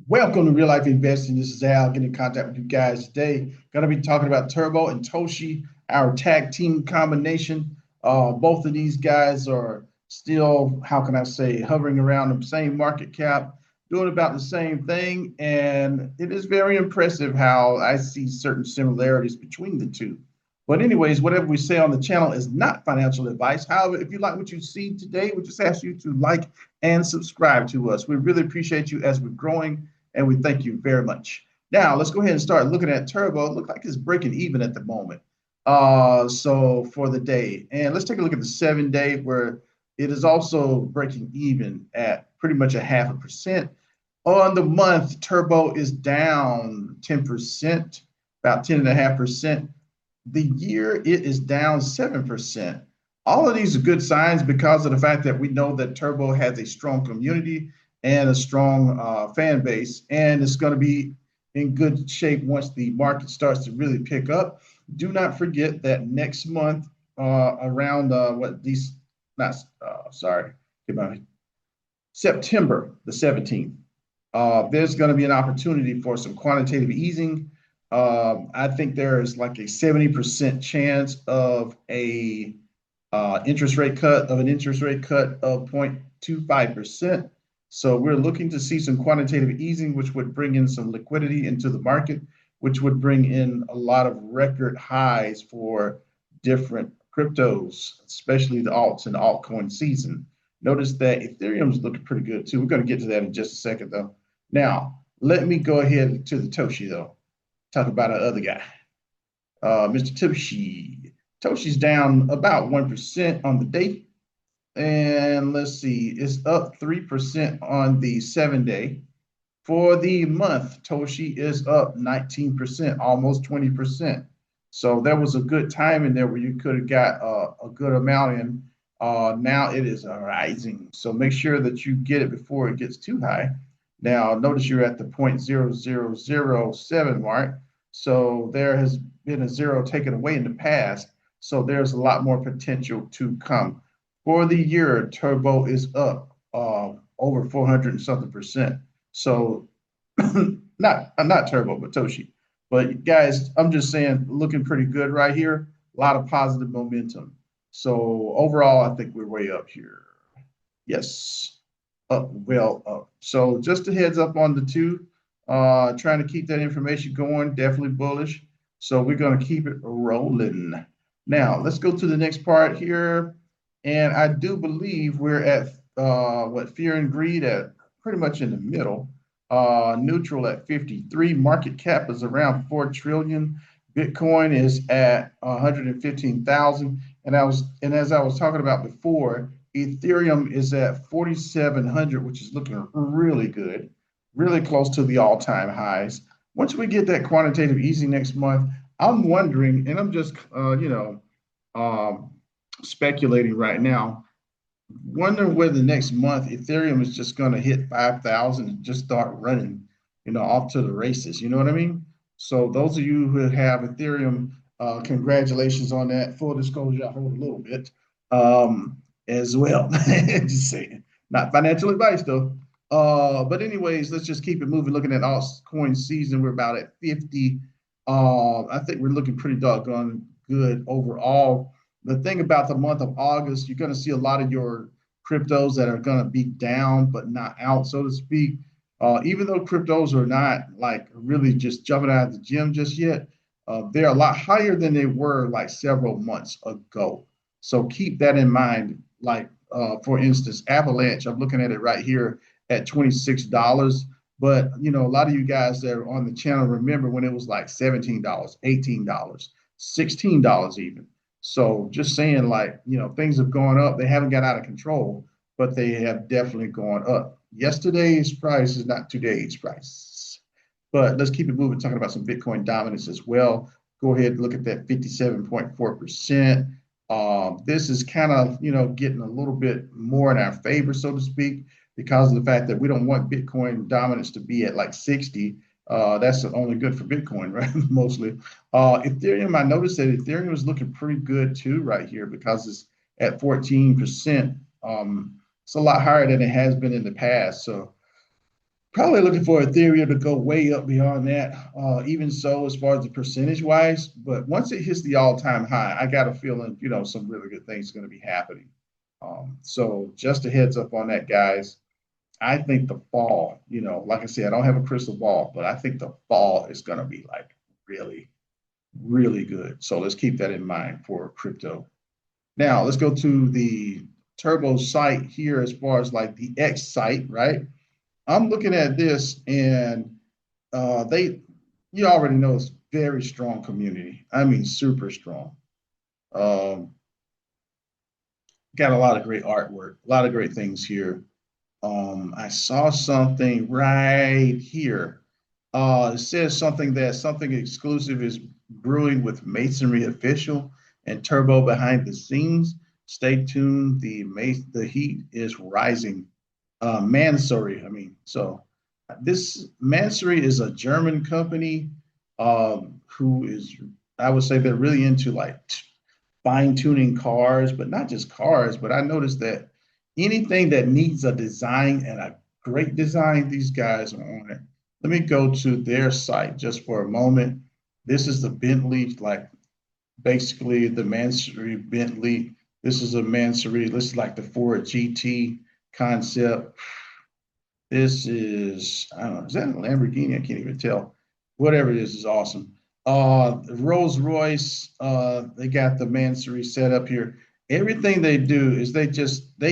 Welcome to Real Life Investing. This is Al getting in contact with you guys today. Going to be talking about Turbo and Toshi, our tag team combination. Both of these guys are still, how can I say, hovering around the same market cap, doing about the same thing. And it is very impressive how I see certain similarities between the two. But anyways, whatever we say on the channel is not financial advice. However, if you like what you see today, we just ask you to like and subscribe to us. We really appreciate you as we're growing, and we thank you very much. Now, let's go ahead and start looking at Turbo. It looks like it's breaking even at the moment. So for the day, and let's take a look at the 7 day where it is also breaking even at pretty much a 0.5%. On the month, Turbo is down 10%, about 10.5%. The year, it is down 7%. All of these are good signs because of the fact that we know that Turbo has a strong community and a strong fan base, and it's going to be in good shape once the market starts to really pick up. Do not forget that next month, around what these, not sorry, September the 17th, there's going to be an opportunity for some quantitative easing. I think there is like a 70% chance of a interest rate cut of 0.25%. So we're looking to see some quantitative easing, which would bring in some liquidity into the market, which would bring in a lot of record highs for different cryptos, especially the alts and the altcoin season. Notice that Ethereum is looking pretty good too. We're going to get to that in just a second, though. Now, let me go ahead to the Toshi, though. Talk about our other guy, Mr. Toshi. Toshi's down about 1% on the day. And let's see, it's up 3% on the 7 day. For the month, Toshi is up 19%, almost 20%. So there was a good time in there where you could have got a good amount in. Now it is rising. So make sure that you get it before it gets too high. Now, notice you're at the 0.0007 mark. So there has been a zero taken away in the past. So there's a lot more potential to come. For the year, Turbo is up over 400 and something percent. So not Turbo, but Toshi. But guys, I'm just saying, looking pretty good right here. A lot of positive momentum. So overall, I think we're way up here. Yes, up, well up. So just a heads up on the two. Trying to keep that information going, definitely bullish. So we're going to keep it rolling. Now, let's go to the next part here. And I do believe we're at what, fear and greed at pretty much in the middle. Neutral at 53. Market cap is around 4 trillion. Bitcoin is at 115,000. And as I was talking about before, Ethereum is at 4,700, which is looking really good, really close to the all-time highs. Once we get that quantitative easing next month, I'm wondering, and I'm just um, speculating right now, wondering whether next month Ethereum is just going to hit 5,000 and just start running, off to the races. You know what I mean? So those of you who have Ethereum, congratulations on that. Full disclosure, I hold a little bit as well. Just saying, not financial advice though. But anyways, let's just keep it moving. Looking at altcoin season, we're about at 50. I think we're looking pretty doggone good overall. The thing about the month of August, you're going to see a lot of your cryptos that are going to be down, but not out, so to speak. Even though cryptos are not like really just jumping out of the gym just yet, they're a lot higher than they were like several months ago. So keep that in mind. Like, for instance, Avalanche, I'm looking at it right here at $26. But, a lot of you guys that are on the channel remember when it was like $17, $18, $16 even. So just saying, like, things have gone up. They haven't got out of control, but they have definitely gone up. Yesterday's price is not today's price. But let's keep it moving, talking about some Bitcoin dominance as well. Go ahead and look at that 57.4%. This is kind of, getting a little bit more in our favor, so to speak, because of the fact that we don't want Bitcoin dominance to be at like 60. That's only good for Bitcoin, right? Mostly. Ethereum, I noticed that Ethereum is looking pretty good too right here because it's at 14%. It's a lot higher than it has been in the past. So Probably looking for Ethereum to go way up beyond that. Even so, as far as the percentage wise, but once it hits the all-time high, I got a feeling, some really good things are going to be happening. So just a heads up on that, guys. I think the fall, like I said, I don't have a crystal ball, but I think the fall is going to be like really, really good. So let's keep that in mind for crypto. Now let's go to the Turbo site here as far as like the X site, right? I'm looking at this and you already know it's very strong community. I mean, super strong. Um, got a lot of great artwork, a lot of great things here. I saw something right here. It says something exclusive is brewing with Masonry official and Turbo behind the scenes. Stay tuned. The heat is rising. Mansory. I mean, so this Mansory is a German company who is, I would say, they're really into like fine tuning cars, but not just cars. But I noticed that anything that needs a design and a great design, these guys are on it. Let me go to their site just for a moment. This is the Bentley, like basically the Mansory Bentley. This is a Mansory. This is like the Ford GT concept. This is, I don't know, is that a Lamborghini? I can't even tell. Whatever it is awesome. Rolls Royce, they got the Mansory set up here. Everything they do is they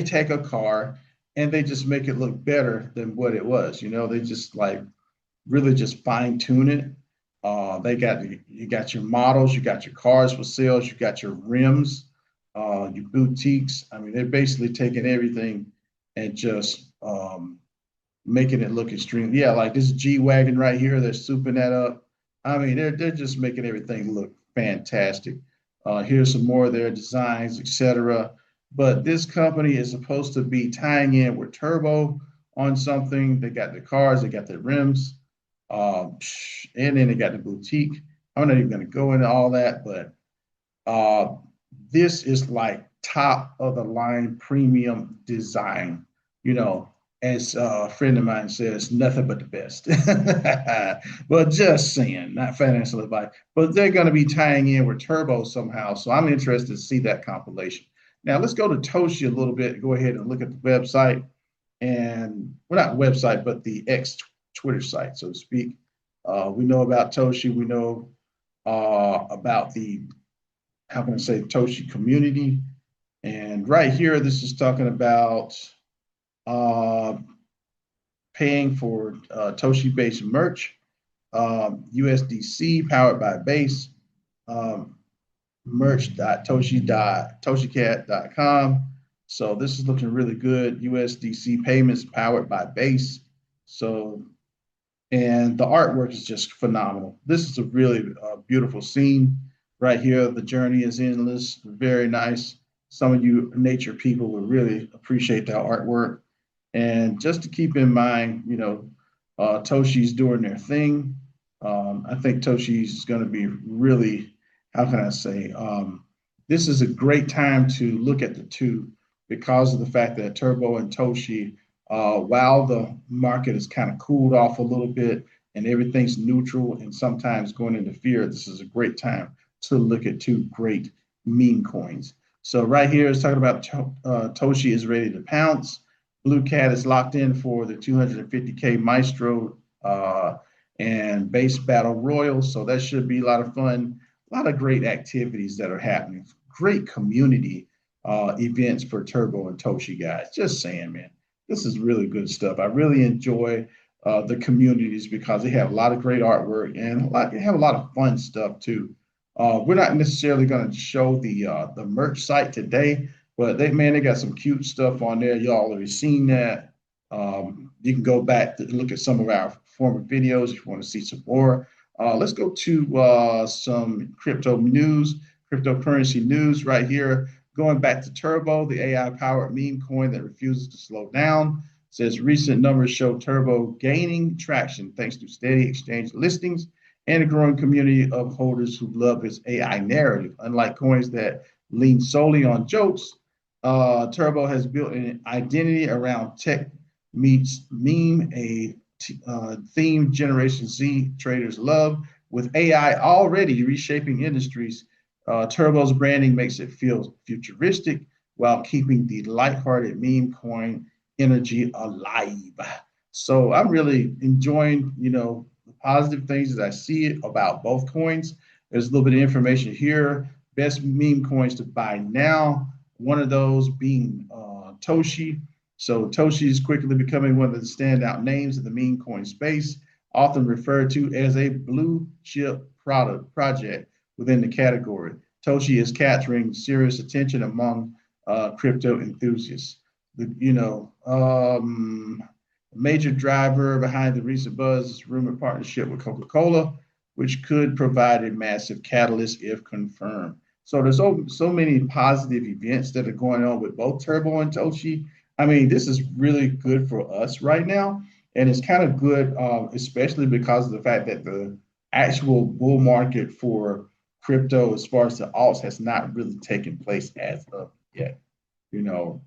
take a car and they just make it look better than what it was. They just like really just fine tune it. You got your models, you got your cars for sales, you got your rims, your boutiques. I mean, they're basically taking everything and just making it look extreme. Yeah, like this G wagon right here, they're souping that up. I mean, they're just making everything look fantastic. Here's some more of their designs, etc. But this company is supposed to be tying in with Turbo on something. They got the cars, they got the rims, and then they got the boutique. I'm not even going to go into all that, but uh, this is like top of the line premium design. You know, as a friend of mine says, nothing but the best. But just saying, not financial advice. But they're going to be tying in with Turbo somehow. So I'm interested to see that compilation. Now let's go to Toshi a little bit. Go ahead and look at the website, and well, not website, but the X Twitter site, so to speak. We know about Toshi. We know about the, how can I say, Toshi community. And right here, this is talking about uh, paying for Toshi-based merch, USDC powered by Base, um, merch.toshi.toshicat.com. So this is looking really good. USDC payments powered by Base. So, and the artwork is just phenomenal. This is a really beautiful scene right here. The journey is endless. Very nice. Some of you nature people would really appreciate that artwork. And just to keep in mind, Toshi's doing their thing. I think Toshi's is going to be really, how can I say, this is a great time to look at the two because of the fact that Turbo and Toshi, while the market is kind of cooled off a little bit and everything's neutral and sometimes going into fear, this is a great time to look at two great meme coins. So right here is talking about Toshi is ready to pounce. Blue Cat is locked in for the 250K Maestro and Base Battle Royal. So that should be a lot of fun. A lot of great activities that are happening. Great community events for Turbo and Toshi, guys. Just saying, man, this is really good stuff. I really enjoy the communities because they have a lot of great artwork and they have a lot of fun stuff too. We're not necessarily going to show the merch site today, but they got some cute stuff on there. Y'all already seen that. You can go back to look at some of our former videos if you want to see some more. Let's go to some crypto news, cryptocurrency news right here. Going back to Turbo, the AI-powered meme coin that refuses to slow down. Says recent numbers show Turbo gaining traction thanks to steady exchange listings and a growing community of holders who love its AI narrative. Unlike coins that lean solely on jokes, Turbo has built an identity around tech meets meme, a theme Generation Z traders love. With AI already reshaping industries, Turbo's branding makes it feel futuristic while keeping the lighthearted meme coin energy alive. So I'm really enjoying, the positive things that I see about both coins. There's a little bit of information here. Best meme coins to buy now. One of those being Toshi. So Toshi is quickly becoming one of the standout names in the meme coin space, often referred to as a blue chip project within the category. Toshi is capturing serious attention among crypto enthusiasts. Major driver behind the recent buzz is rumored partnership with Coca-Cola, which could provide a massive catalyst if confirmed. So there's so many positive events that are going on with both Turbo and Toshi. I mean, this is really good for us right now, and it's kind of good, especially because of the fact that the actual bull market for crypto, as far as the alts, has not really taken place as of yet. You know,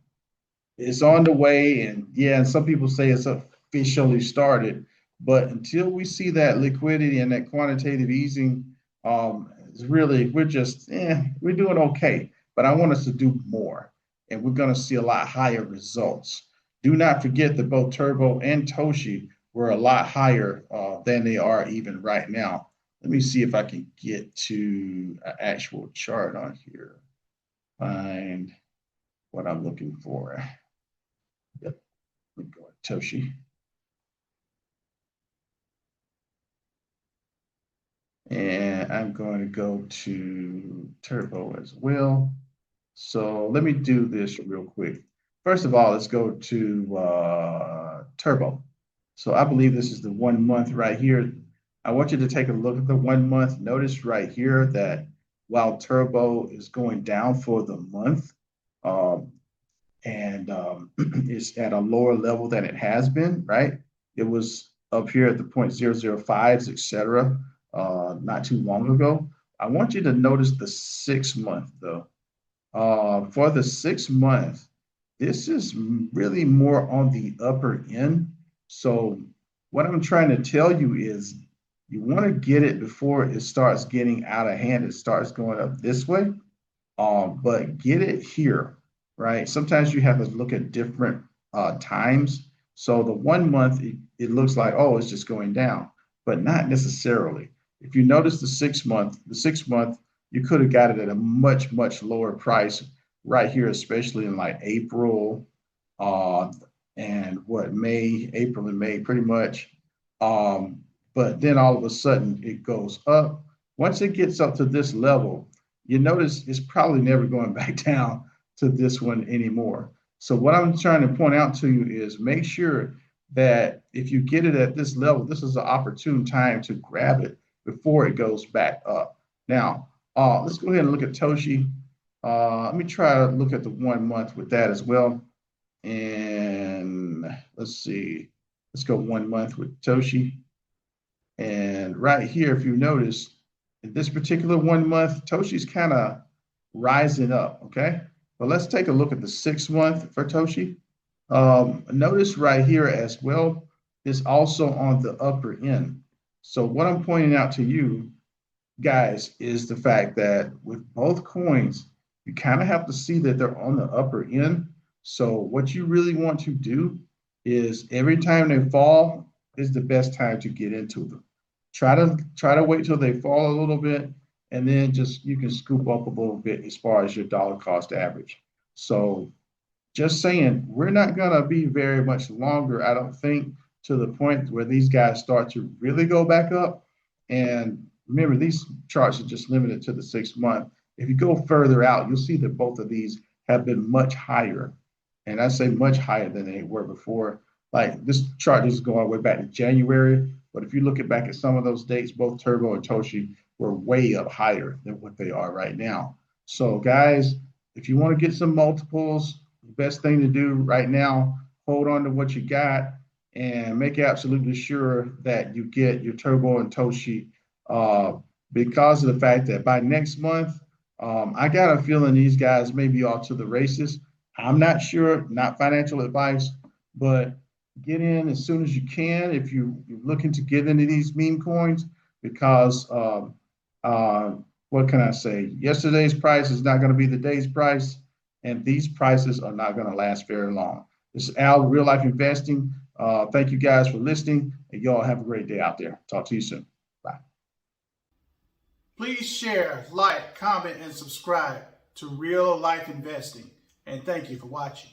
it's on the way, and yeah, and some people say it's officially started, but until we see that liquidity and that quantitative easing, it's really we're doing okay. But I want us to do more, and we're going to see a lot higher results. Do not forget that both Turbo and Toshi were a lot higher than they are even right now. Let me see if I can get to an actual chart on here. Find what I'm looking for. Yep, let me go to Toshi. And I'm going to go to Turbo as well. So let me do this real quick. First of all, let's go to Turbo. So I believe this is the 1 month right here. I want you to take a look at the 1 month. Notice right here that while Turbo is going down for the month, um, and is at a lower level than it has been, right? It was up here at the 0.005s, etc., not too long ago. I want you to notice the 6 month though. For the 6 month, this is really more on the upper end. So what I'm trying to tell you is you want to get it before it starts getting out of hand. It starts going up this way, but get it here, right? Sometimes you have to look at different times. So the 1 month, it looks like, oh, it's just going down, but not necessarily. If you notice the 6 month, you could have got it at a much, much lower price right here, especially in like April uh, and April and May, pretty much. But then all of a sudden it goes up. Once it gets up to this level, you notice it's probably never going back down to this one anymore. So what I'm trying to point out to you is make sure that if you get it at this level, this is an opportune time to grab it before it goes back up. Now, let's go ahead and look at Toshi. Let me try to look at the 1 month with that as well. And let's see, let's go 1 month with Toshi. And right here, if you notice, in this particular 1 month, Toshi's kind of rising up, okay? But let's take a look at the 6 month for Toshi. Notice right here as well, is also on the upper end. So what I'm pointing out to you guys is the fact that with both coins, you kind of have to see that they're on the upper end. So what you really want to do is every time they fall is the best time to get into them. Try to wait till they fall a little bit, and then just you can scoop up a little bit as far as your dollar cost average. So just saying, we're not gonna be very much longer, I don't think, to the point where these guys start to really go back up. And remember, these charts are just limited to the 6 month. If you go further out, you'll see that both of these have been much higher. And I say much higher than they were before. Like this chart is going way back to January. But if you look at back at some of those dates, both Turbo and Toshi were way up higher than what they are right now. So guys, if you want to get some multiples, the best thing to do right now, hold on to what you got and make absolutely sure that you get your Turbo and Toshi because of the fact that by next month, I got a feeling these guys may be off to the races. I'm not sure, not financial advice, but get in as soon as you can if you're looking to get into these meme coins, because what can I say? Yesterday's price is not going to be the day's price, and these prices are not going to last very long. This is Al, Real Life Investing. Thank you guys for listening, and y'all have a great day out there. Talk to you soon. Bye. Please share, like, comment, and subscribe to Real Life Investing. And thank you for watching.